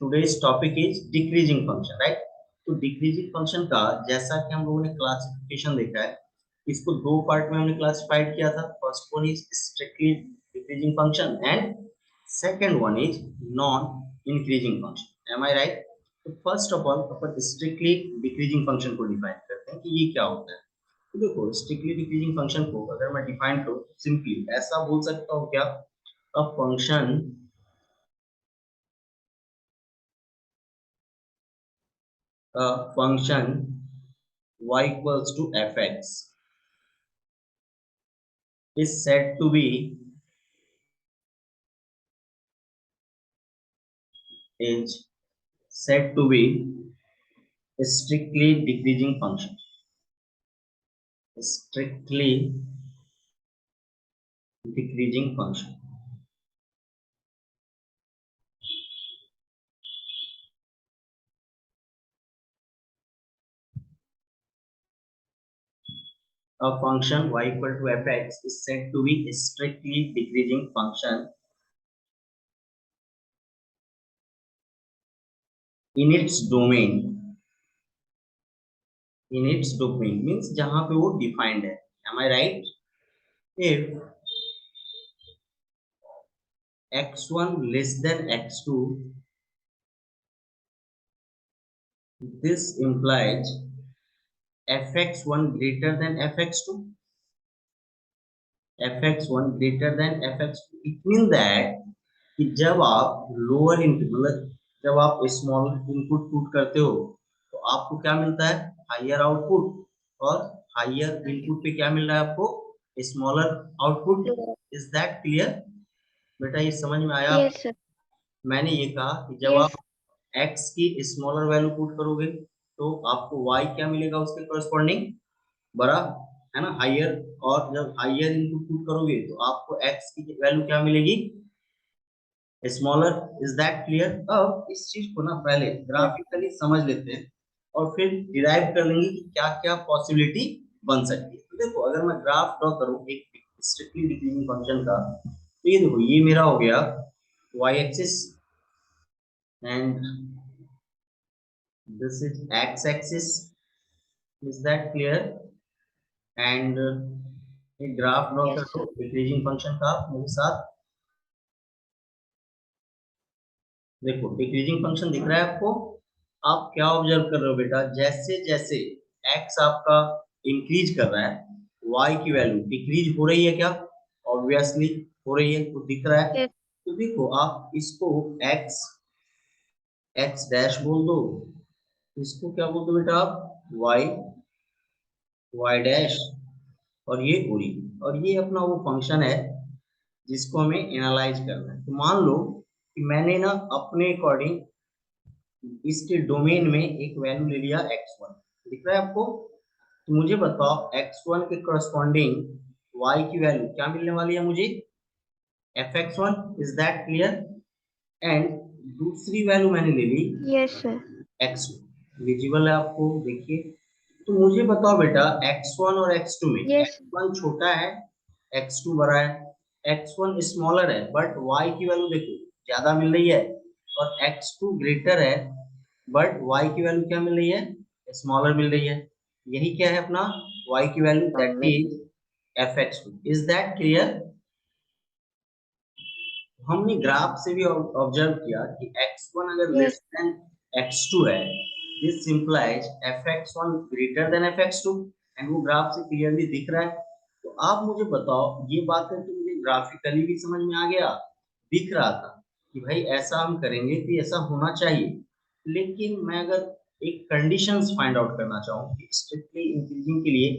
Today's topic is decreasing function, right. तो decreasing function का जैसा कि हम लोगों ने क्लासिफिकेशन देखा है, इसको दो पार्ट में हमने क्लासिफाइड किया था। First one is strictly decreasing function and second one is non increasing function. Am I right? तो फर्स्ट ऑफ ऑल अपन स्ट्रिक्टली डिक्रीजिंग फंक्शन को डिफाइन करते हैं कि ये क्या होता है। तो देखो, स्ट्रिक्टली डिक्रीजिंग फंक्शन को अगर मैं डिफाइन करूं सिंपली ऐसा बोल सकता हूं क्या, a function y equals to fx is said to be is said to be a strictly decreasing function. Strictly decreasing function. A function y equal to fx is said to be a strictly decreasing function in its domain. In its domain means जहां पे वो defined है. Am I right? If x1 less than x2, this implies fx1 greater than fx2. fx1 greater than fx2. It means that कि जब आप lower input मतलब जब आप स्मॉल इनपुट पुट करते हो तो आपको क्या मिलता है, हायर आउटपुट। और हायर इनपुट पे क्या मिल रहा है आपको, smaller output. Is that clear बेटा? ये समझ में आया? Yes sir. मैंने ये कहा कि जब यस। आप x की स्मॉलर वैल्यू पुट करोगे तो आपको y क्या मिलेगा उसके करस्पॉन्डिंग, बड़ा, है ना, हायर। और जब हायर इनपुट पुट करोगे तो आपको x की वैल्यू क्या मिलेगी, स्मॉलर। Is that clear? अब इस चीज को ना पहले ग्राफिकली समझ लेते हैं और फिर डिराइव कर लेंगे कि क्या क्या पॉसिबिलिटी बन सकती है। तो देखो, अगर मैं ग्राफ ड्रॉ करूं एक स्ट्रिक्टली डिक्रीजिंग फंक्शन का, तो ये देखो, ये मेरा हो गया y axis and this is x axis. Is that clear? And एक ग्राफ ड्रॉ कर यस दो सर। डिक्रीजिंग फंक्शन का मेरे साथ। देखो, डिक्रीजिंग फंक्शन दिख रहा है आपको? आप क्या ऑब्जर्व कर रहे हो बेटा, जैसे जैसे x आपका इंक्रीज कर रहा है y की वैल्यू डिक्रीज हो रही है क्या? ऑब्वियसली हो रही है, तो दिख रहा है। यस। तो देखो, आप इसको x डैश बोल दो, इसको क्या बोल दो बेटा आप, y डैश, और ये ओरी। और ये अपना वो फंक्शन है जिसको हमें एनालाइज करना है। तो मान लो कि मैंने ना अपने अकॉर्डिंग इसके डोमेन में एक वैल्यू ले लिया x1, दिख रहा है आपको? तो मुझे बताओ x1 के करस्पॉन्डिंग y की वैल्यू क्या मिलने वाली है मुझे, fx1। Is that clear? And दूसरी वैल्यू मैंने ले ली यस सर। x2। विजिबल है आपको? देखिए, तो मुझे बताओ बेटा, x1 और x2 में यस। x1 छोटा है, x2 बड़ा है। x1 स्मॉलर है बट y की वैल्यू देखो ज्यादा मिल रही है, और x2 ग्रेटर है बट y की वैल्यू क्या मिल रही है, स्मॉलर मिल रही है। यही क्या है अपना y की value, that is fx2। Is that clear? हमने ग्राफ से भी ऑब्जर्व किया कि x1 अगर यस। लेस देन x2 है, this implies fx1 greater than fx2। And वो ग्राफ से क्लियरली दिख रहा है। तो आप मुझे बताओ, ये बात है तो मुझे ग्राफिकली भी समझ में आ गया, दिख रहा था कि भाई ऐसा हम करेंगे तो ऐसा होना चाहिए। लेकिन मैं अगर एक कंडीशंस फाइंड आउट करना चाहूँ कि स्ट्रिक्टली इंक्रीजिंग के लिए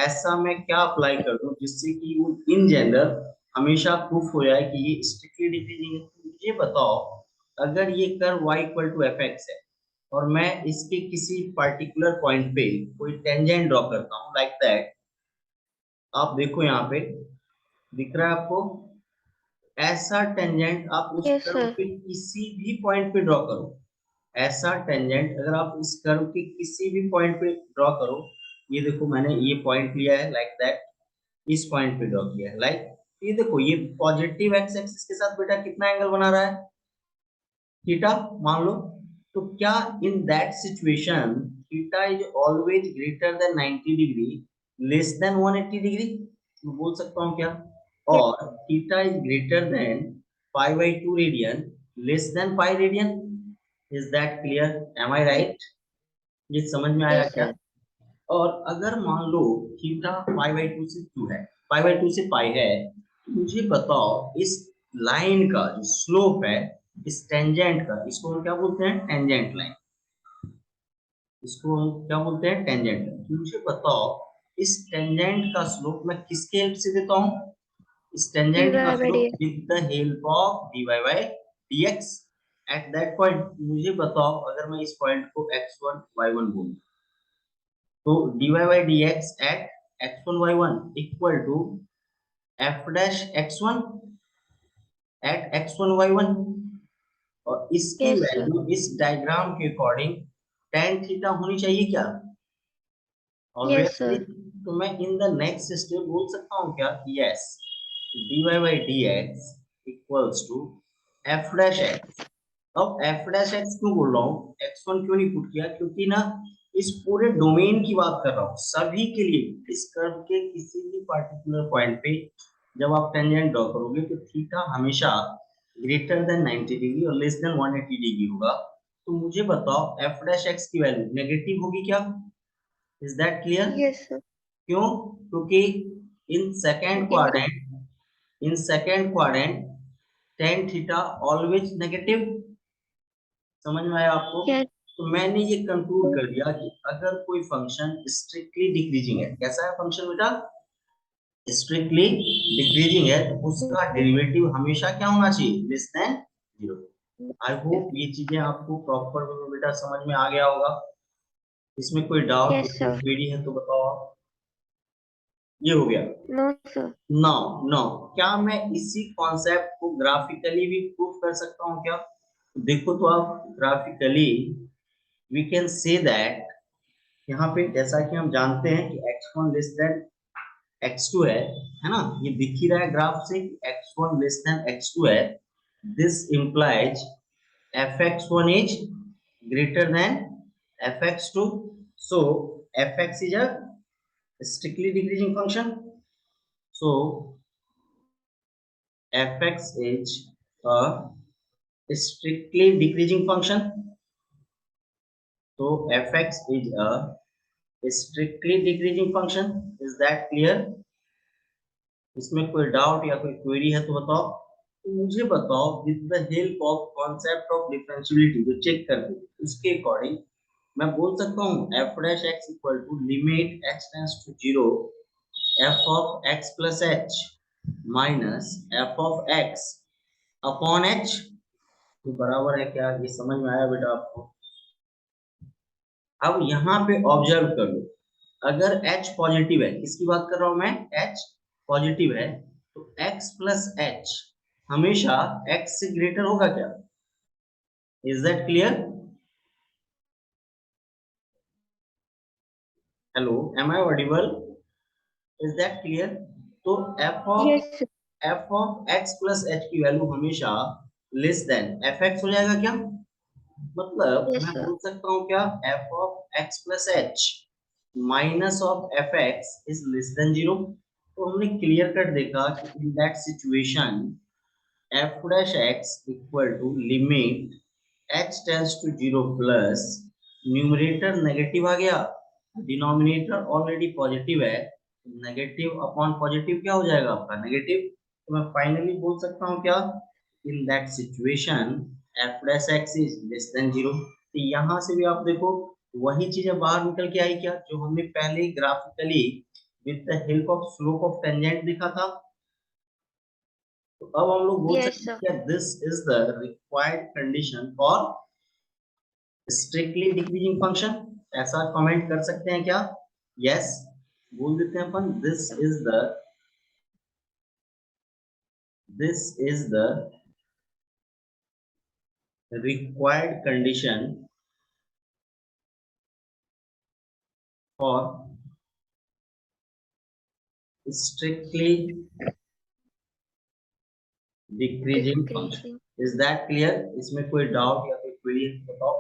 ऐसा मैं क्या अप्लाई कर दूं जिससे कि वो इन जनरल हमेशा प्रूफ हो जाए कि ये स्ट्रिक्टली डिक्रीजिंग है। तो मुझे बताओ, अगर ये curve y equal to f x है और मैं इसके किसी पर्टिकुलर पॉइंट पे कोई टेंजेंट ड्रॉ करता हूँ लाइक दैट, आप देखो यहाँ पे दिख रहा है आपको, ऐसा टेंजेंट आप उस यस कर्व सर। पे किसी भी पॉइंट पे ड्रॉ करो। ऐसा टेंजेंट अगर आप इस कर्व के किसी भी पॉइंट पे ड्रॉ करो, ये देखो मैंने ये पॉइंट लिया है लाइक दैट, इस पॉइंट पे ड्रॉ किया है लाइक, ये देखो ये पॉजिटिव एक्स एक्सिस के साथ बेटा कितना एंगल बना रहा है, थीटा मान लो, तो क्या in that situation theta is always greater than 90 degree less than 180 degree, मैं बोल सकता हूँ क्या? Yes. और theta is greater than pi by 2 radian less than pi radian. Is that clear? Am I right? ये समझ में आया Yes, क्या? sir. और अगर मान लो थीटा पाई बाई 2 से 2 है, पाई बाई 2 से पाई है, तो मुझे बताओ इस लाइन का जो स्लोप है, इस टेंजेंट का, इसको हम क्या बोलते हैं? Tangent line. इसको हम क्या बोलते हैं? Tangent line. तो मुझे बताओ इस टेंजेंट का स्लोप मैं किसके हेल्प से देता हूँ? इस टेंजेंट का Divided by slope dx. With the help of dy by dx at that point. मुझे बताओ अगर मैं इस पॉइंट को x1 y1 बोलूं, तो dy by dx at x1 y1 equal to f dash x1 at x1 y1। और इसकी Yes, sir. वैल्यू इस डायग्राम के अकॉर्डिंग tan थीटा होनी चाहिए क्या? Yes, obviously. sir. तो मैं इन द नेक्स्ट स्टेप बोल सकता हूँ क्या? Yes, dy by dx equals to f dash x। अब f dash x क्यों बोल रहा हूँ, x1 क्यों नहीं पुट किया? क्योंकि ना इस पूरे डोमेन की बात कर रहा हूँ सभी के लिए। इस कर्व के किसी भी पर्टिकुलर पॉइंट पे जब आप टेंजेंट ड्रॉ करोगे तो थीटा हमेशा ग्रेटर देन 90 डिग्री और लेस देन 180 डिग्री होगा। तो मुझे बताओ f dash x की वैल्यू नेगेटिव होगी क्या? Is that clear? Yes, sir. क्यों? क्योंकि in second In quadrant, in second quadrant tan theta always negative. समझ में आया आपको? yes, तो मैंने ये कंक्लूड कर दिया कि अगर कोई फंक्शन स्ट्रिक्टली डिक्रीजिंग है, कैसा है फंक्शन बेटा? स्ट्रिक्टली डिक्रीजिंग है, तो उसका डेरिवेटिव हमेशा क्या होना चाहिए? Less than zero. I hope ये चीजें आपको प्रॉपर बेटा समझ में आ गया होगा। इसमें कोई डाउट yes, या कोई sir. क्वेरी है तो बताओ आप। ये हो गया। No, sir. नाउ नाउ क्या मैं इसी कॉन्सेप्ट को ग्राफिकली भी प्रूफ कर सकता हूँ क्या? देखो तो आप graphically we can say that, यहाँ पे जैसा कि हम जानते हैं कि x1 लेस देन x2 है ना? ये दिख ही रहा है ग्राफ से कि x1 लेस देन x2 है। This implies fx1 is greater then fx2। So fx is a strictly decreasing function, so fx is a strictly decreasing function। so fx is a strictly decreasing function। is that clear? इसमें कोई doubt या कोई query है तो बताओ। तो मुझे बताओ with the help of concept of differentiability जो चेक करते हैं उसके अकॉर्डिंग मैं बोल सकता हूँ f dash x equal to limit x tends to 0 f of x plus h minus f of x upon h। तो बराबर है क्या? ये समझ में आया बेटा आपको? अब यहाँ पे ऑब्जर्व कर लो, अगर h पॉजिटिव है, किसकी बात कर रहा हूं मैं? h पॉजिटिव है, तो x प्लस h हमेशा x से ग्रेटर होगा क्या? Is that clear? Hello, am I audible? Is that clear? तो Yes, sir. f of x plus h की वैल्यू हमेशा लेस देन fx हो जाएगा क्या? मतलब Yes, मैं sir. बोल सकता हूँ क्या? f of x plus h minus of fx is less than zero. तो हमने क्लियर कट देखा कि in that situation f dash x equal to limit h tends to zero plus numerator negative आ गया, डिनोमिनेटर ऑलरेडी पॉजिटिव है, negative upon positive क्या हो जाएगा आपका? नेगेटिव। तो मैं फाइनली बोल सकता हूँ क्या? In that situation f dash x is less than zero. तो यहाँ से भी आप देखो वही चीजें बाहर निकल के आई क्या जो हमने पहले graphically with the help of slope of tangent दिखा था। तो अब हम लोग बोल Yes, सकते sir. हैं कि this is the required condition for strictly decreasing function. ऐसा कमेंट कर सकते हैं क्या? यस, बोल देते हैं अपन this is the required condition for strictly decreasing function. Decreasing. Is that clear? इसमें कोई डाउट या कोई क्वेरी है तो बताओ।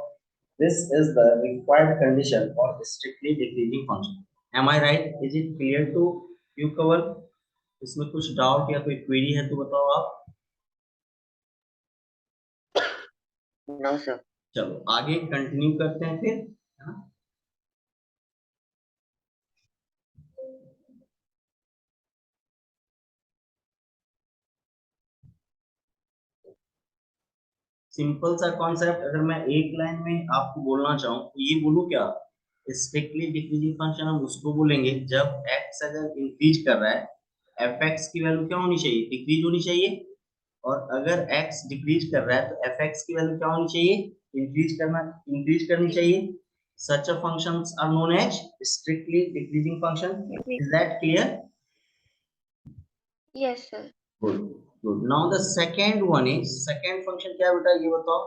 This is the required condition for strictly decreasing function. Am I right? Is it clear to you Kawal? इसमें कुछ doubt या कोई क्वेरी है तो बताओ आप। No sir. चलो आगे कंटिन्यू करते हैं फिर, है ना। सिंपल सा कॉन्सेप्ट, अगर मैं एक लाइन में आपको बोलना चाहूँ तो ये बोलूँ क्या? स्ट्रिक्टली डिक्रीजिंग फंक्शन हम उसको बोलेंगे जब x अगर इंक्रीज कर रहा है, fx की वैल्यू क्या होनी चाहिए? डिक्रीज होनी चाहिए। और अगर x डिक्रीज कर रहा है तो fx की वैल्यू क्या होनी चाहिए? इंक्रीज करनी चाहिए। Such a functions are known as strictly decreasing function. Is that clear? Yes sir. Good. Good. Now the second one is, second function क्या है बेटा ये बताओ?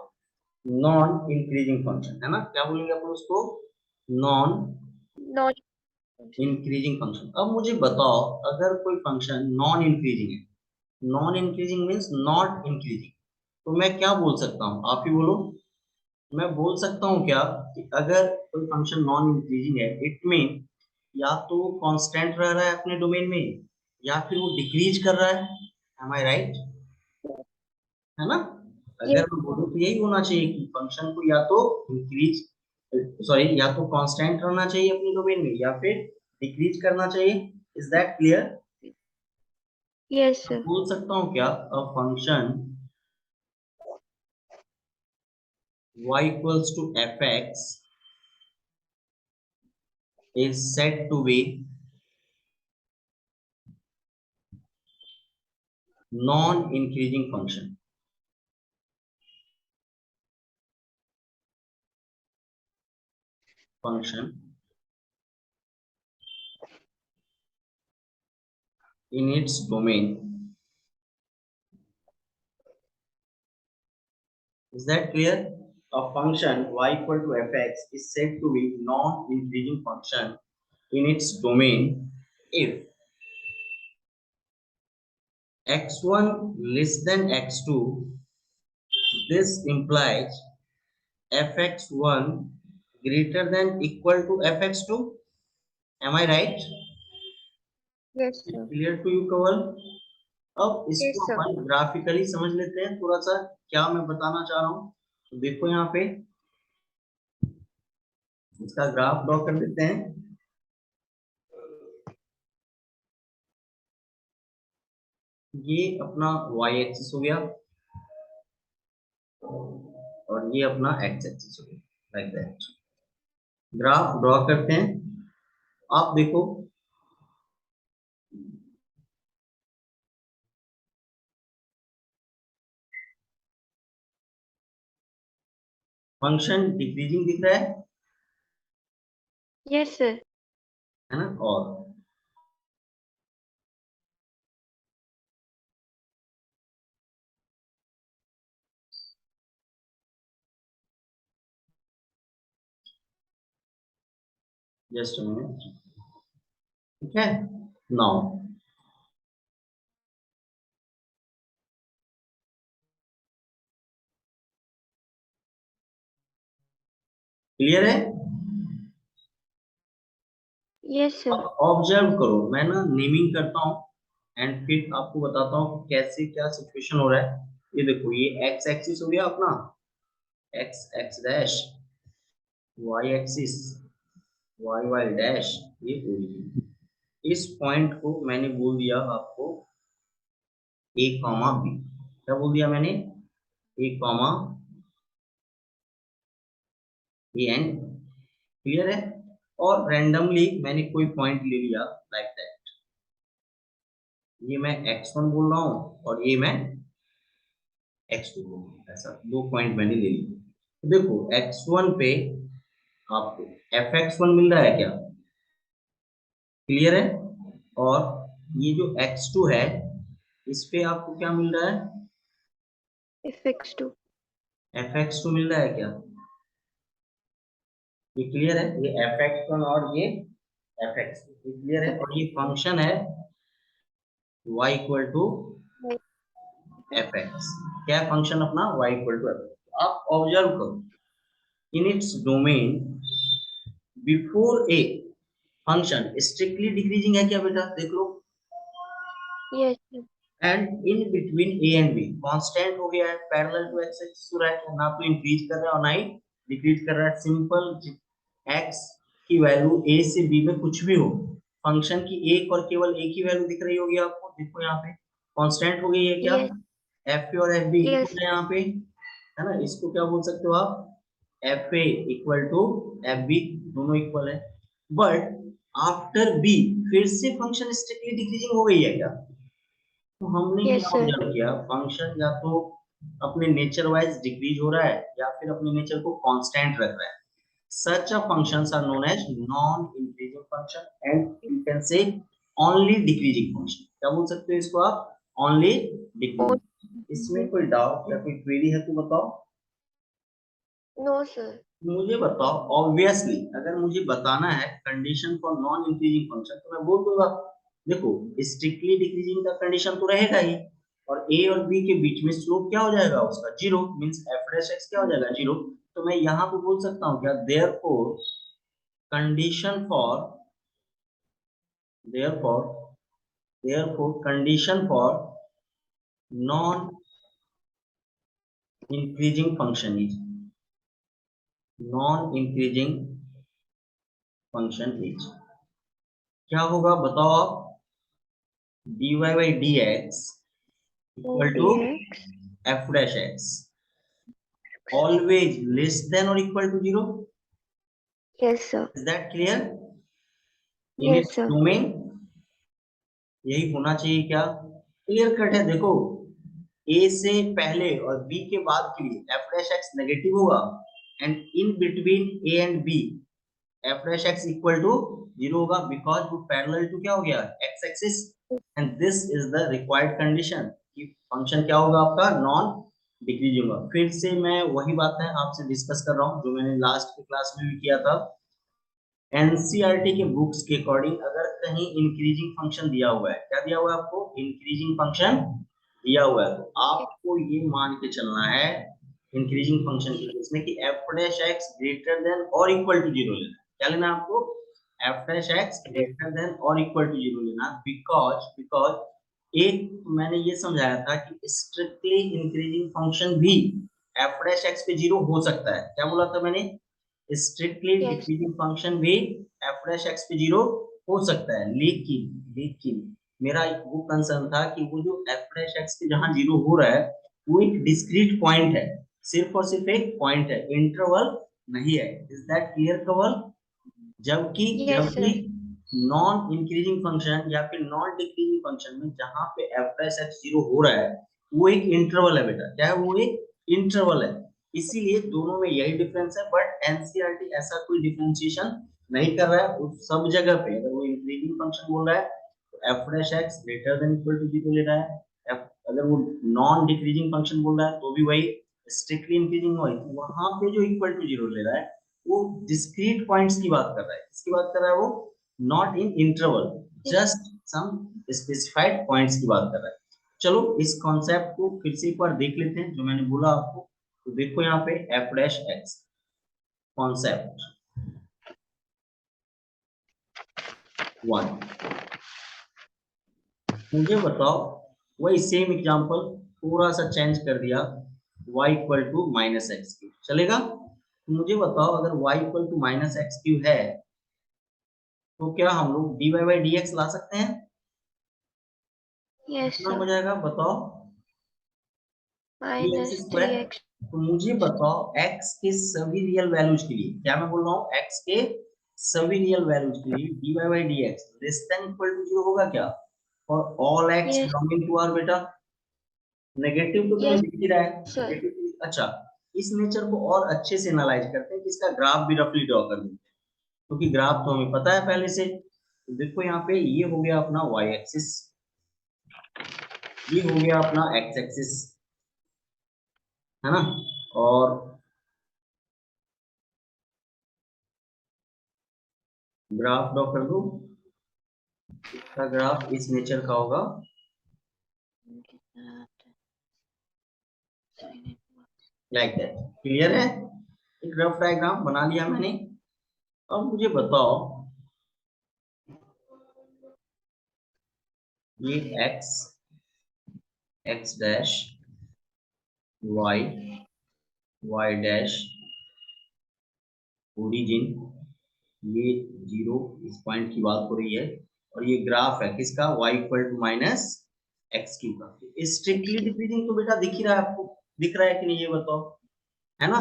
नॉन इंक्रीजिंग फंक्शन, है ना। क्या बोलेंगे अपन उसको? Non not. Increasing function. अब मुझे बताओ, अगर कोई फंक्शन नॉन इंक्रीजिंग है, non increasing means not increasing, तो मैं क्या बोल सकता हूँ? आप ही बोलो। मैं बोल सकता हूँ क्या कि अगर कोई फंक्शन नॉन इंक्रीजिंग है, इट मीन या तो वो कांस्टेंट रह रहा है अपने डोमेन में, या फिर वो डिक्रीज कर रहा है। M I right? है ना। अगर यस मैं बोलूं तो यही होना चाहिए कि फंक्शन को या तो इंक्रीज, सॉरी, या तो कांस्टेंट रहना चाहिए अपने डोमेन में या फिर डिक्रीज करना चाहिए। Is that clear? Yes sir. बोल सकता हूँ क्या, a function y equals to fx is said to be non increasing function in its domain. Is that clear? A function y equal to fx is said to be non-increasing function in its domain if x1 less than x2. This implies fx1 greater than equal to fx2. Am I right? Yes sir. Clear to you, Kaval? अब yes इसको sir. अपन graphically समझ लेते हैं थोड़ा सा, क्या मैं बताना चाह रहा हूँ। तो देखो यहाँ पे इसका ग्राफ ड्रॉ कर देते हैं। ये अपना y एक्सिस हो गया और ये अपना x एक्सिस हो गया, लाइक दैट। ग्राफ ड्रॉ करते हैं। आप देखो फंक्शन डिक्रीजिंग दिख रहा यस सर। है ना। और जस्ट मिनट, ठीक है। नाउ क्लियर है? Yes sir. ऑब्जर्व करो, मैं ना नेमिंग करता हूँ एंड फिर आपको बताता हूँ कैसे क्या सिचुएशन हो रहा है। ये देखो, ये एक्स एक्सिस हो गया अपना, x x dash, y axis y y dash, ये ओरिजिन। इस पॉइंट को मैंने बोल दिया आपको ए कॉमा बी। क्या बोल दिया मैंने? ए कॉमा बी एंड, क्लियर है। और रैंडमली मैंने कोई पॉइंट ले लिया लाइक दैट। ये मैं x1 बोल रहा हूँ और ये मैं x2 बोल रहा हूँ, ऐसा दो पॉइंट मैंने ले लिए। तो देखो x1 पे आपको fx1 मिल रहा है क्या? क्लियर है। और ये जो x2 है, इस पे आपको क्या मिल रहा है? fx2। fx2 मिल रहा है क्या? ये क्लियर है, ये fx1 और ये fx2, ये क्लियर है। और ये फंक्शन है y इक्वल टू fx। क्या है फंक्शन अपना y इक्वल टू एफ। आप ऑब्जर्व करो, in its domain before a function strictly decreasing है क्या बेटा, देख लो। Yes, sir. And in between a and be constant हो गया है, पैरेलल टू एक्स एक्सिस हो रहा है, ना तो इंक्रीज कर रहा है और ना ही डिक्रीज कर रहा है। सिंपल, एक्स की वैल्यू ए से बी में कुछ भी हो, फंक्शन की एक और केवल एक ही वैल्यू दिख रही होगी आपको, देखो यहाँ पे कांस्टेंट हो गई है क्या, Yes, एफ ए और एफ बी yes, इक्वल है यहाँ पे, है ना। इसको क्या बोल सकते हो आप, f a equal to f b, दोनों इक्वल है। बट आफ्टर बी फिर से फंक्शन स्ट्रिक्टली डिक्रीजिंग हो गई है क्या, तो हमने क्या yes, sir. ऑब्जर्व किया, फंक्शन या तो अपने नेचर वाइज डिक्रीज हो रहा है या फिर अपने नेचर को कांस्टेंट रख रहा है। Such a functions are known as non-increasing function and you can say only decreasing function। क्या बोल सकते हो इसको आप, only Oh, decreasing। इसमें कोई डाउट या कोई क्वेरी है तो बताओ। no, sir. मुझे बताओ, ऑब्वियसली अगर मुझे बताना है condition for non increasing function तो मैं बोल दूंगा, देखो स्ट्रिक्टली डिक्रीजिंग का कंडीशन तो रहेगा ही, और ए और बी के बीच में स्लोप क्या हो जाएगा उसका, zero, means F dash x क्या हो जाएगा, जीरो। तो मैं यहाँ पे बोल सकता हूँ क्या, therefore condition for, therefore condition for non increasing function is, non increasing function is क्या होगा बताओ आप, dy by dx Oh, equal to dx. f dash x always less than or equal to zero। Yes, sir. is that clear, in Yes, its sir. domain यही होना चाहिए क्या, clear cut है। देखो ए से पहले और बी के बाद के लिए एफ डैश एक्स नेगेटिव होगा, and in between a and b f dash x equal to zero होगा, बिकॉज वो पैरेलल टू क्या हो गया, x axis. And this is the required condition कि फंक्शन क्या होगा आपका, नॉन डिक्रीजिंग होगा। फिर से मैं वही बात है आपसे डिस्कस कर रहा हूँ जो मैंने लास्ट की क्लास में भी किया था। एनसीईआरटी के बुक्स के अकॉर्डिंग अगर कहीं इंक्रीजिंग फंक्शन दिया हुआ है, क्या दिया हुआ है आपको, इंक्रीजिंग फंक्शन दिया हुआ है, तो आपको ये मान के चलना है इंक्रीजिंग फंक्शन के केस में कि F dash x greater then और इक्वल टू जीरो लेना है। क्या लेना है आपको, F dash x greater then और इक्वल टू जीरो लेना, बिकॉज बिकॉज एक मैंने ये समझाया था कि स्ट्रिक्टली इंक्रीजिंग फंक्शन भी एफ डैश एक्स पे जीरो हो सकता है। क्या बोला था मैंने, strictly Yes, sir. Decreasing function भी एफ डैश एक्स पे जीरो हो सकता है, लेकिन मेरा वो कंसर्न था कि वो जो एफ डैश एक्स पे जहां जीरो हो रहा है वो एक डिस्क्रीट पॉइंट है, सिर्फ और सिर्फ एक पॉइंट है, इंटरवल नहीं है। इज दैट क्लियर कवल, जबकि Yes, जबकि sir. नॉन इंक्रीजिंग फंक्शन या फिर नॉन डिक्रीजिंग फंक्शन में जहां पे एफ डैश एक्स जीरो हो रहा है वो एक इंटरवल है बेटा, क्या है वो, एक इंटरवल है। इसीलिए दोनों में यही डिफरेंस है, बट एनसीईआरटी ऐसा कोई डिफरेंशिएशन नहीं कर रहा है। उस सब जगह पे अगर वो इंक्रीजिंग फंक्शन बोल रहा है तो f dash x greater than equal to zero ले रहा है, अगर वो नॉन डिक्रीजिंग फंक्शन बोल रहा है तो भी वही स्ट्रिक्टली इंक्रीजिंग हो, वहां पे जो इक्वल टू जीरो ले रहा है वो डिस्क्रीट पॉइंट्स की बात कर रहा है। किसकी बात कर रहा है वो, not in interval, just some specified points की बात कर रहा है। चलो इस कॉन्सेप्ट को फिर से एक बार देख लेते हैं जो मैंने बोला आपको। तो देखो यहाँ पे F dash x concept one, मुझे बताओ वही सेम एग्जांपल थोड़ा सा चेंज कर दिया, y equal to minus x cube चलेगा। तो मुझे बताओ अगर y equal to minus x cube है तो क्या हम लोग dy बाई डी एक्स ला सकते हैं, Yes, कितना हो sir. जाएगा बताओ, three x Minus square. 3x. तो मुझे बताओ x के सभी रियल वैल्यूज के लिए, क्या मैं बोल रहा हूँ, x के सभी रियल वैल्यूज के लिए dy by d x less than equal to zero होगा क्या, और all x Yes, belonging to R बेटा, नेगेटिव तो तुम्हें yes, दिख ही रहा है, sir. नेगेटिव। अच्छा, इस नेचर को और अच्छे से एनालाइज करते हैं कि इसका ग्राफ भी रफली ड्रॉ कर देते हैं, क्योंकि ग्राफ तो हमें पता है पहले से। तो देखो यहाँ पे ये हो गया अपना y एक्सिस, ये हो गया अपना x एक्सिस, है ना। और ग्राफ ड्रॉ कर दो, इसका ग्राफ इस नेचर का होगा। Like that. क्लियर है? एक रफ डायग्राम बना लिया मैंने। अब मुझे बताओ, ये x, x dash, y, y dash, origin, ये 0, इस पॉइंट की बात हो रही है, और ये ग्राफ है किसका, y equal to minus x cube का। स्ट्रिक्टली डिक्रीजिंग तो बेटा दिख ही रहा है आपको, दिख रहा है कि नहीं ये बताओ, है ना?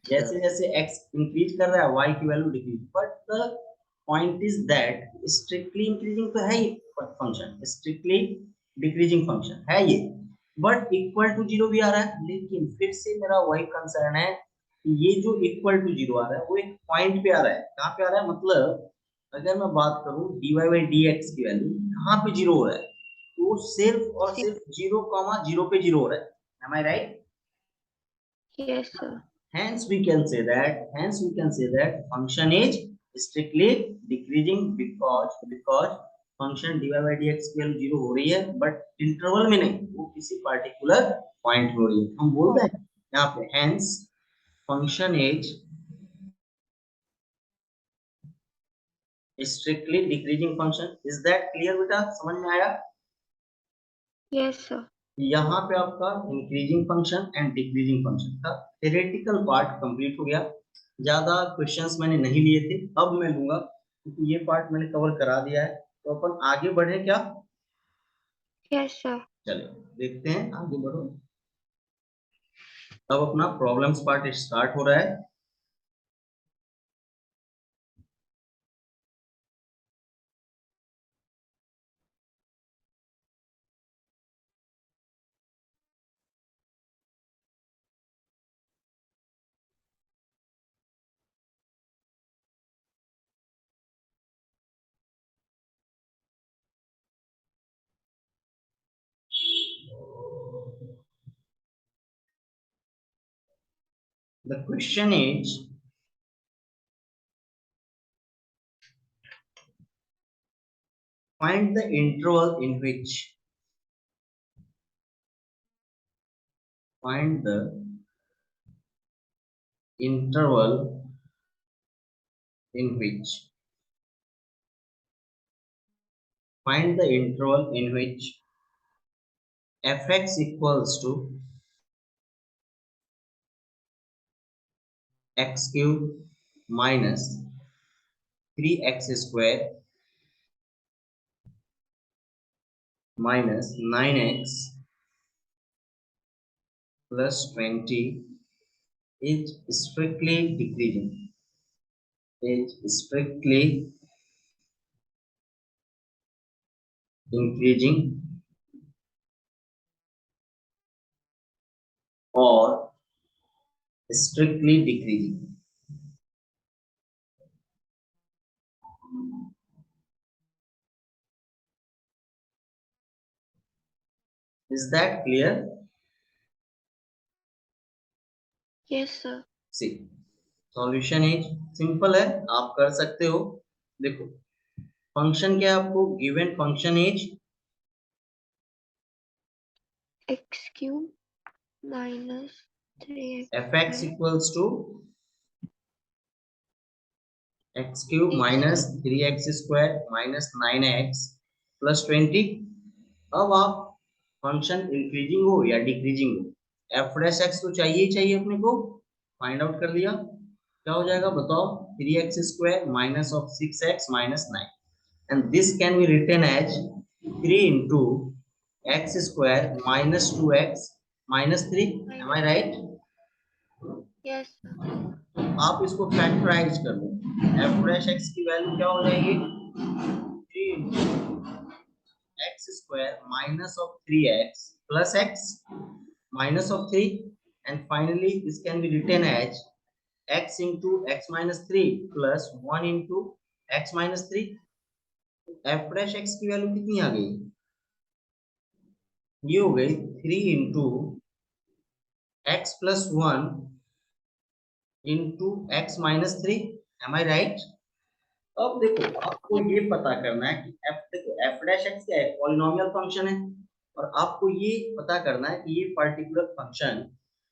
जैसे जैसे x इंक्रीज कर रहा है y की value decrease, but the point is that strictly increasing तो है ये फंक्शन, स्ट्रिक्टली डिक्रीजिंग फंक्शन है ये, बट इक्वल टू 0 भी आ रहा है। लेकिन फिर से मेरा वही कंसर्न है कि ये जो इक्वल टू 0 आ रहा है वो एक पॉइंट पे आ रहा है। कहाँ पे आ रहा है, मतलब अगर मैं बात करूं dy by dx की वैल्यू कहाँ पे 0 हो रहा है, तो सिर्फ और सिर्फ 0,0 पे 0 हो रहा है। Am I right? Yes, sir. Hence we can say that function is strictly decreasing because function dy by dx की वैल्यू 0 हो रही है, बट इंटरवल में नहीं, वो किसी पार्टिकुलर पॉइंट में हो रही है। हम बोल रहे हैं यहाँ पे hence function is strictly decreasing function. Is that clear बेटा, समझ में आया? Yes, sir. यहाँ पे आपका increasing function and decreasing function का थ्योरेटिकल पार्ट कंप्लीट हो गया। ज्यादा क्वेश्चंस मैंने नहीं लिए थे, अब मैं लूंगा क्योंकि ये पार्ट मैंने कवर करा दिया है। तो अपन आगे बढ़े क्या? Yes, sir. चलिए देखते हैं, आगे बढ़ो। अब अपना प्रॉब्लम्स पार्ट स्टार्ट हो रहा है। The question is, find the interval in which find the interval in which find the interval in which fx equals to x cube minus 3x square minus 9x plus 20 is strictly decreasing, is strictly increasing or strictly decreasing. Is that clear? Yes, sir. See, solution is simple है, आप कर सकते हो। देखो function क्या है, आपको given function is X cube minus 3x fx square equals to x cube x minus cube 3x square minus 9x plus 20। अब आप फंक्शन इंक्रीजिंग हो या डिक्रीजिंग हो, एफ डैश एक्स तो चाहिए ही चाहिए अपने को। फाइंड आउट कर लिया, क्या हो जाएगा बताओ, 3x square minus of 6x minus 9, and this can be written as 3 into x square minus 2x minus 3। Am I minus. right? Yes, sir. आप इसको फैक्टराइज कर लो, एफ डैश एक्स की वैल्यू क्या हो जाएगी, 3 into x square minus of 3x plus x minus of 3, and finally this can be written as x into x minus 3 plus 1 into x minus 3। F dash X की value कितनी आ गई, ये हो गई 3 into X plus 1 into X minus 3। Am I right? अब देखो आपको ये पता करना है कि एफ, देखो एफ डैश एक्स क्या है, पॉलिनोमियल फंक्शन है, और आपको ये पता करना है कि ये पर्टिकुलर फंक्शन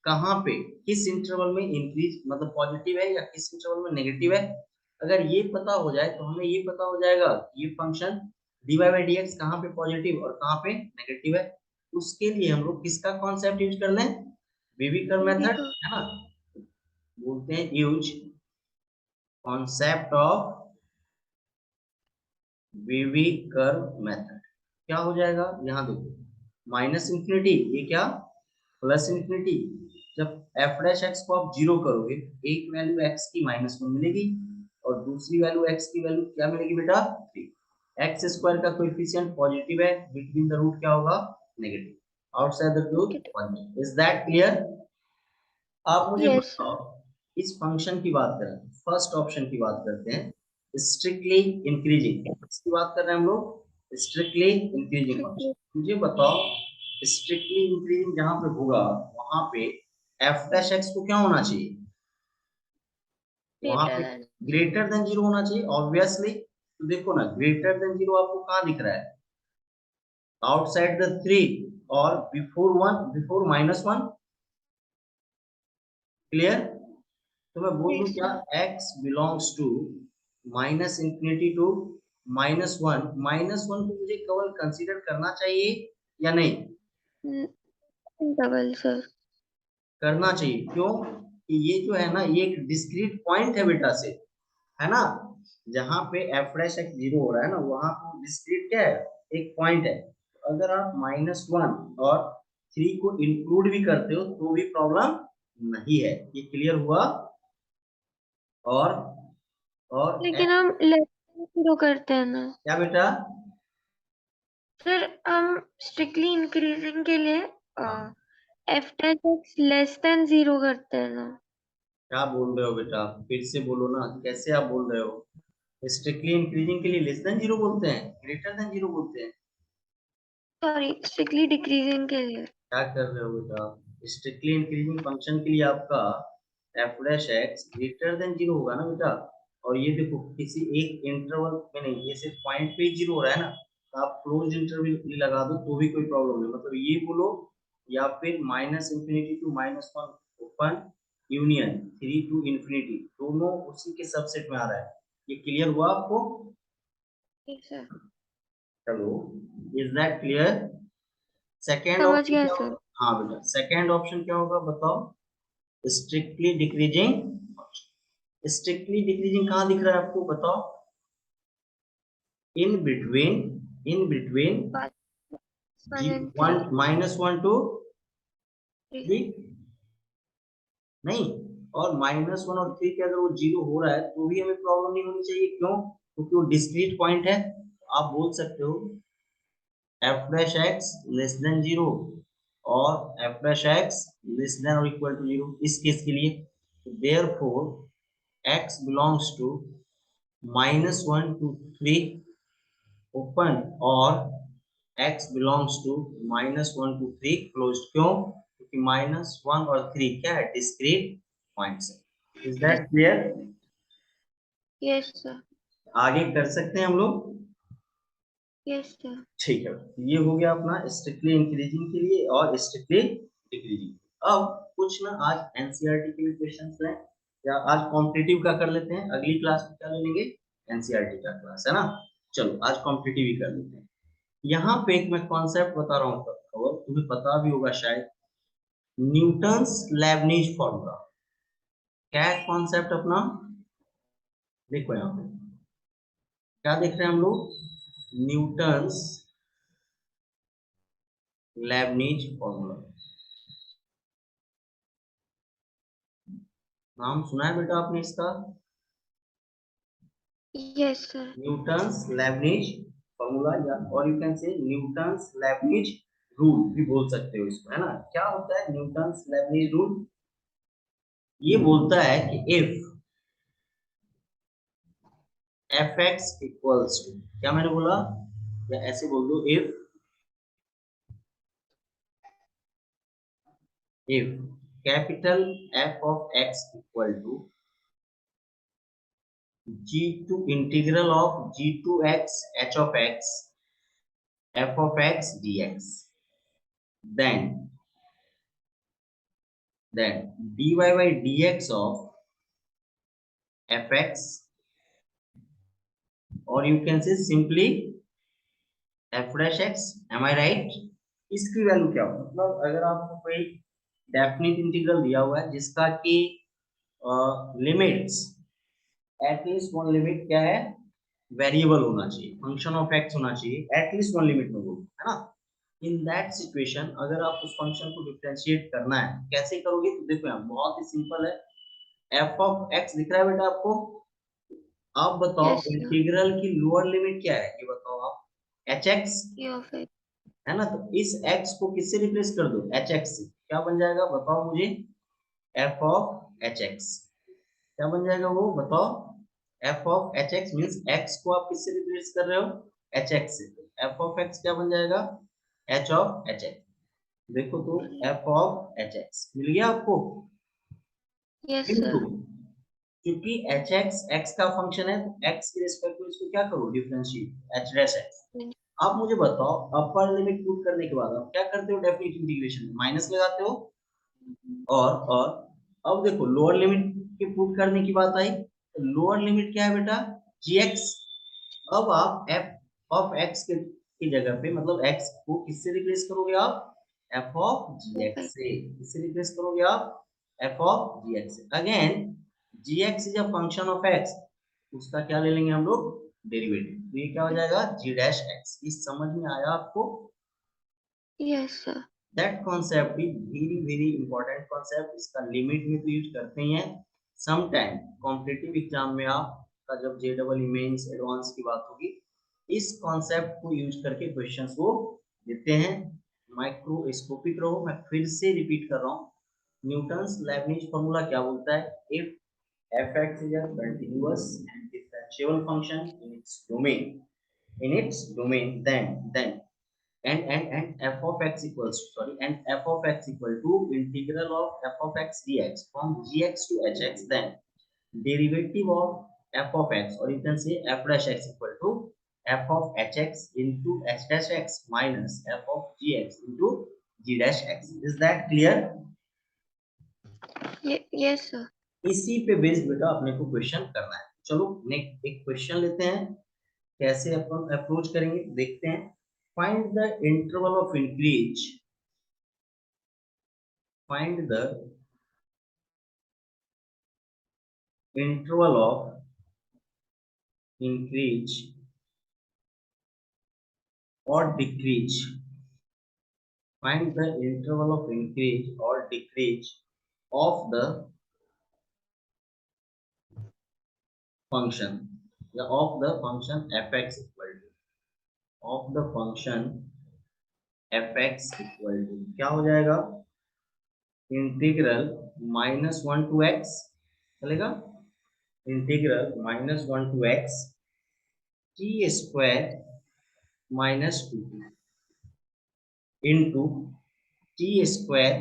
कहाँ पे किस इंटरवल में इंक्रीज मतलब पॉजिटिव है या किस इंटरवल में नेगेटिव है। अगर ये पता हो जाए तो हमें ये पता हो जाएगा कि ये function dy by d x कहाँ पे पॉजिटिव और कहाँ पे नेगेटिव है। उसके लिए हम लोग किसका कॉन्सेप्ट यूज कर लें, बेबी कर्व मेथड, है ना। बोलते हैं use concept of baby curve method. क्या हो जाएगा, यहाँ देखो माइनस इंफिनिटी, ये क्या प्लस इंफिनिटी। जब एफ डैश एक्स को आप जीरो करोगे, एक वैल्यू एक्स की -1 मिलेगी और दूसरी वैल्यू एक्स की वैल्यू क्या मिलेगी बेटा 3। एक्स स्क्वायर का कोएफिशिएंट पॉजिटिव है, बिटवीन द रूट क्या होगा negative, outside the root positive. Is that clear. आप मुझे Yes, sir. बताओ, इस फंक्शन की बात करें, फर्स्ट ऑप्शन की बात करते हैं, स्ट्रिक्टली इंक्रीजिंग, इसकी बात कर रहे हैं हम लोग, स्ट्रिक्टली इंक्रीजिंग फंक्शन। मुझे बताओ स्ट्रिक्टली इंक्रीजिंग जहां पे होगा वहां पे एफ डैश एक्स को क्या होना चाहिए, वहां Greater पे than. ग्रेटर देन जीरो होना चाहिए ऑब्वियसली। तो देखो ना, ग्रेटर देन जीरो आपको कहाँ दिख रहा है, आउटसाइड द 3 और बिफोर 1, बिफोर -1। क्लियर। तो मैं बोल दूं Yes, क्या, sir. x belongs to minus infinity to -1। -1 को मुझे केवल कंसीडर करना चाहिए या नहीं, Double, sir. करना चाहिए। क्यों कि ये जो है ना, ये एक डिस्क्रीट पॉइंट है बेटा से, है ना। जहां पे एफ डैश एक्स जीरो हो रहा है ना, वहां पे डिस्क्रीट क्या है, एक पॉइंट है। तो अगर आप -1 और 3 को इंक्लूड भी करते हो तो भी प्रॉब्लम नहीं है। ये क्लियर हुआ। और लेकिन हम लेस शुरू करते हैं ना क्या बेटा, सर, हम स्ट्रिक्टली इंक्रीजिंग के लिए हाँ F dash X less then 0 करते हैं ना। क्या बोल रहे हो बेटा, फिर से बोलो ना, कैसे आप बोल रहे हो। स्ट्रिक्टली इंक्रीजिंग के लिए लेस देन जीरो बोलते हैं, ग्रेटर देन जीरो बोलते हैं। सॉरी, स्ट्रिक्टली डिक्रीजिंग के लिए। क्या कर रहे हो बेटा, स्ट्रिक्टली इंक्रीजिंग फंक्शन के लिए आपका F dash x greater than zero होगा ना बेटा। और ये देखो किसी एक इंटरवल में नहीं, ये सिर्फ पॉइंट पे ही जीरो हो रहा है ना, तो आप क्लोज इंटरवल भी लगा दो तो भी कोई प्रॉब्लम नहीं। मतलब ये बोलो, या फिर minus infinity to -1 open union 3 to infinity, दोनों उसी के सबसेट में आ रहा है। ये क्लियर हुआ आपको। ठीक सर, चलो, इज दैट क्लियर। सेकेंड समझ ऑप्शन गया क्या सर। होगा, हाँ बेटा सेकेंड ऑप्शन क्या होगा बताओ, स्ट्रिक्टली डिक्रीजिंग। स्ट्रिक्टली डिक्रीजिंग कहाँ दिख रहा है आपको बताओ, इन बिटवीन, इन बिटवीन जी 1 and 3. 1 -1 टू 3 नहीं, और -1 और 3 के अगर वो जीरो हो रहा है तो भी हमें प्रॉब्लम नहीं होनी चाहिए। क्यों, क्योंकि वो डिस्क्रीट पॉइंट है। आप बोल सकते हो F dash X less than zero और F dash X less than और इक्वल टू जीरो, इस केस के लिए therefore x belongs to -1 to 3 open और x belongs to -1 to 3 closed. क्यों, क्योंकि -1 और 3 क्या है, डिस्क्रीट पॉइंट्स है। Is that clear. Yes sir, आगे कर सकते हैं हम लोग। Yes sir. ठीक है, ये हो गया अपना स्ट्रिक्टली इंक्रीजिंग के लिए और स्ट्रिक्टली डिक्रीजिंग। अब कुछ ना आज एनसीईआरटी के भी क्वेश्चंस हैं, या आज कॉम्पिटिटिव का कर लेते हैं, अगली क्लास में क्या ले लेंगे, एनसीईआरटी का क्लास है ना। चलो आज कॉम्पिटिटिव ही कर लेते हैं। यहाँ पे एक मैं कॉन्सेप्ट बता रहा हूँ और तुम्हें पता भी होगा शायद, न्यूटन्स लेबनीज फॉर्मूला। क्या है कॉन्सेप्ट अपना, देखो यहाँ पे क्या देख रहे हैं हम लोग, न्यूटन्स लेबनीज फॉर्मूला। नाम सुना है बेटा आपने इसका, yes sir. Newton's Lebanese formula, या और you can say Newton's Lebanese rule भी बोल सकते हो इसको, है ना। क्या होता है न्यूटन्स लेबनीज रूल, ये बोलता है कि if f x equals to, क्या मैंने बोला, या ऐसे बोल दो, if capital f of x equal to g to integral of g to x h of x f of x dx, then then dy by dx of fx, or you can say simply f dash x. am I right? इसकी value क्या हो, मतलब अगर आपको कोई definite integral दिया हुआ है जिसका कि लिमिट्स, एटलीस्ट वन लिमिट क्या है, वेरिएबल होना चाहिए, फंक्शन ऑफ एक्स होना चाहिए, एटलीस्ट वन लिमिट में वो, है ना। इन दैट सिचुएशन अगर आप उस फंक्शन को डिफरेंशिएट करना है, कैसे करोगे, तो देखो यहाँ बहुत ही सिंपल है। एफ ऑफ एक्स दिख रहा है बेटा आपको, आप बताओ यस सर। इंटीग्रल की लोअर लिमिट क्या है, ये बताओ आप, H x, E of x. है ना। तो इस एक्स को किससे रिप्लेस कर दो, एच एक्स से, क्या बन जाएगा बताओ मुझे, एफ ऑफ एच एक्स, क्या बन जाएगा वो बताओ, F of H x means x को आप किससे रिप्लेस कर रहे हो, एच एक्स से, एफ ऑफ एक्स क्या बन जाएगा, एच ऑफ एच एक्स। देखो तो एफ ऑफ एच एक्स मिल गया आपको, यस इनटू, सर। क्योंकि एच एक्स एक्स का फंक्शन है, तो एक्स के रिस्पेक्ट में इसको क्या करो, डिफरेंशिएट एच डैश एक्स। आप मुझे बताओ अपर लिमिट पुट करने के बाद आप क्या करते हो, डेफिनेट इंटीग्रेशन में माइनस लगाते हो, और अब देखो लोअर लिमिट के पुट करने की बात आई, तो लोअर लिमिट क्या है बेटा, जी एक्स। अब आप एफ ऑफ एक्स की जगह पे, मतलब एक्स को किससे रिप्लेस करोगे आप, एफ ऑफ जी एक्स से, किससे रिप्लेस करोगे आप, एफ ऑफ जी एक्स से। Again g x is a function of x, उसका क्या ले लेंगे हम लोग, डेरिवेटिव, तो ये क्या हो जाएगा, जी डैश एक्स। इस समझ में आया आपको, yes sir. That concept is very very important concept, इसका लिमिट में तो यूज करते ही हैं, सम टाइम कॉम्पिटिटिव एग्जाम में आपका जब जे डबल मेंस एडवांस की बात होगी, इस कॉन्सेप्ट को यूज करके क्वेश्चंस को देते हैं। माइक्रोस्कोपिक रहो, मैं फिर से रिपीट कर रहा हूँ, न्यूटन्स लेबनिज फॉर्मूला क्या बोलता है, if fx is a continuous and differentiable function in its domain, then and f of x equals, sorry, and f of x equal to integral of f of x dx from gx to hx, then derivative of f of x, or you can say f dash x equal to f of hx into h dash x minus f of gx into g dash x. Is that clear? Yes sir. इसी पे based बेटा अपने को question करना है। चलो next एक question लेते हैं, कैसे अपन अप्रोच करेंगे देखते हैं। Find the interval of increase, find the interval of increase or decrease, find the interval of increase or decrease of the function, of the function fx equal to, of the function fx equal to क्या हो जाएगा, integral -1 to x, चलेगा, integral -1 to x t square -2 into t square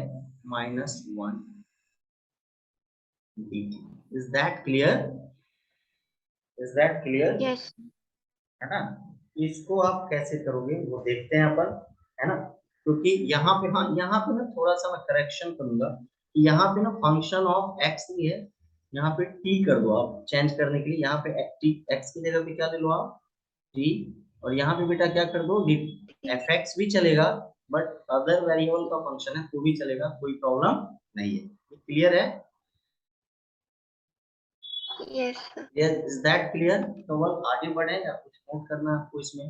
-1 dt. Is that clear? Is that clear? Yes. है ना। इसको आप कैसे करोगे वो देखते हैं अपन, है ना। क्योंकि यहाँ पे, हाँ यहाँ पे ना थोड़ा सा मैं करेक्शन करूंगा कि यहाँ पे ना फंक्शन ऑफ एक्स नहीं है, यहाँ पे टी कर दो आप, चेंज करने के लिए यहाँ पे टी एक्स की जगह पे क्या ले लो आप, टी, और यहाँ पे बेटा क्या कर दो, एफ एक्स भी चलेगा, बट अदर वेरिएबल का फंक्शन है तो भी चलेगा, कोई प्रॉब्लम नहीं है। क्लियर है? Yes sir. Is that clear? तो बस आगे बढ़े या कुछ नोट करना है आपको इसमें,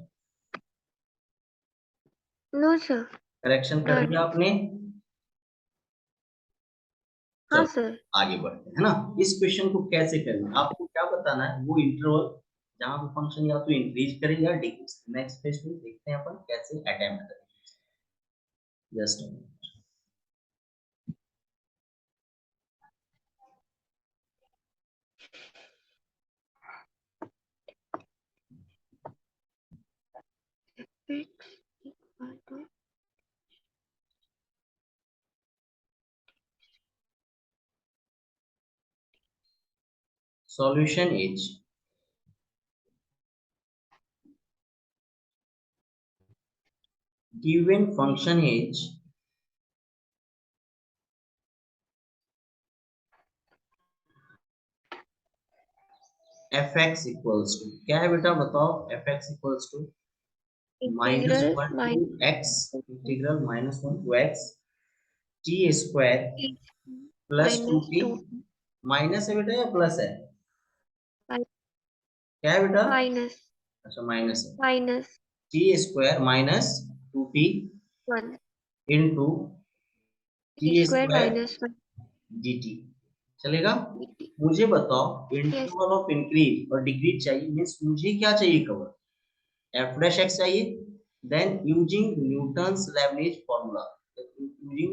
नो सर। करेक्शन कर डन। लिया आपने, हाँ चलो सर। आगे बढ़ते हैं, है ना। इस क्वेश्चन को कैसे करें, आपको क्या बताना है, वो इंटरवल जहां पे फंक्शन या तो इंक्रीज करें या डिक्रीज। नेक्स्ट पेज में देखते हैं अपन कैसे अटेम्प्ट करें, just x equal to. Solution is, given function is f x equals to क्या है बेटा बताओ, f x equals to minus integral one to minus x, integral minus one to x t square plus two minus t, two minus है बेटा या plus है, क्या है बेटा, माइनस अच्छा माइनस है, minus t square minus two t one into t square square minus one dt चलेगा। dt। मुझे बताओ यस इंटरवल ऑफ इंक्रीज और डिक्रीज चाहिए, मीन्स मुझे क्या चाहिए कवर, एफ डैश एक्स चाहिए, then using Newton's Leibniz formula, using